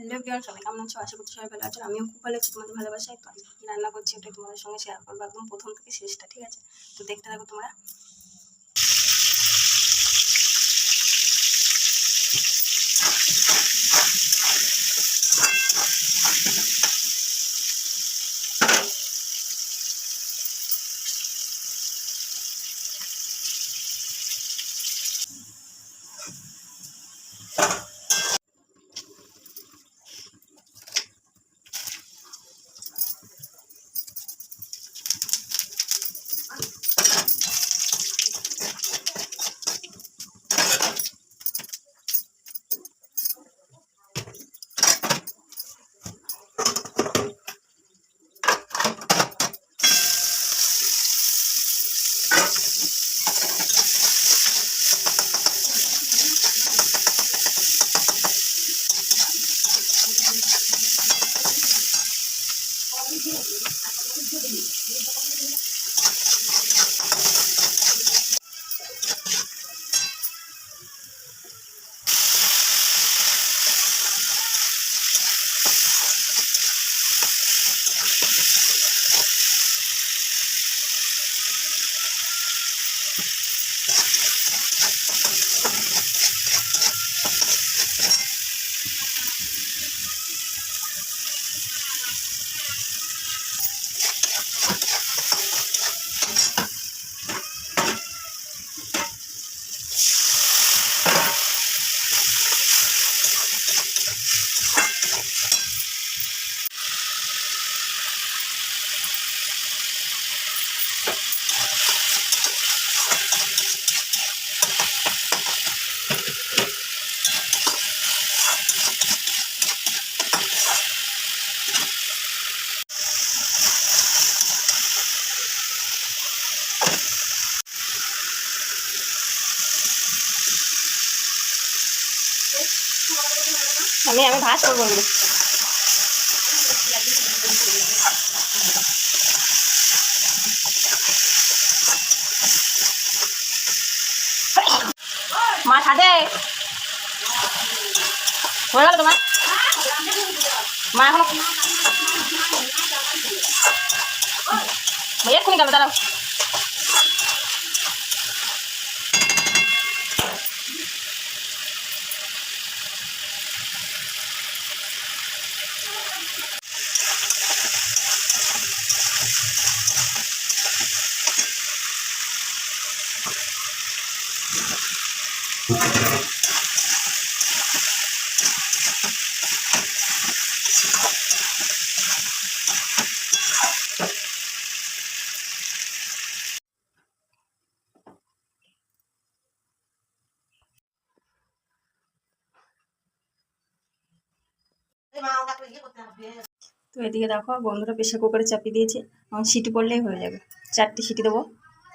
Hello everyone, সবাই কেমন আছো? আশা করছি সবাই ভালো আছো। আমিও খুব ভালো আছি তোমাদের ভালোবাসায়। তো আমি কী রান্না করছি ওটাই তোমাদের সঙ্গে শেয়ার করবো একদম প্রথম থেকে শেষটা, ঠিক আছে? তো দেখতে থাকো তোমরা। আমি ভাত করবো। মা ছাদে হয়ে গেল তোমার মা এখন এক্ষুনি গেল, দাঁড়াও। তো এদিকে দেখো বন্ধুরা প্রেশার কুকারে চাপিয়ে দিয়েছে, এখন সিটি পড়লেই হয়ে যাবে। 4টে সিটি দেবো,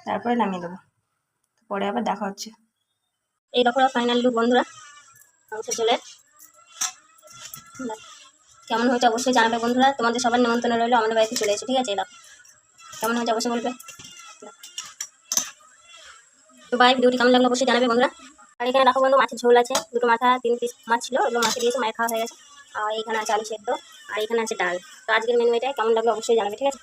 তারপরে নামিয়ে দেবো। পরে আবার দেখা হচ্ছে। এই দেখো ফাইনাল লুক বন্ধুরা, মাংস চলে কেমন হয়েছে অবশ্যই জানাবে বন্ধুরা। তোমাদের সবার নিমন্ত্রণ রইলো, আমাদের বাড়িতে চলে এসে, ঠিক আছে? এই দেখো কেমন হয়েছে অবশ্যই বলবে। তো ভাই ভিডিওটি কেমন লাগলো অবশ্যই জানাবে বন্ধুরা। আর এখানে দেখো বন্ধু মাছের ঝোল আছে, 2টো মাথা 3 পিস মাছ ছিল, ওগুলো মাছে দিয়েছে, মায়ের খাওয়া হয়ে গেছে। আর এখানে আছে আলু সেদ্ধ, আর এখানে আছে ডাল। তো আজকের মেনু এটাই, কেমন লাগলো অবশ্যই জানাবে, ঠিক আছে?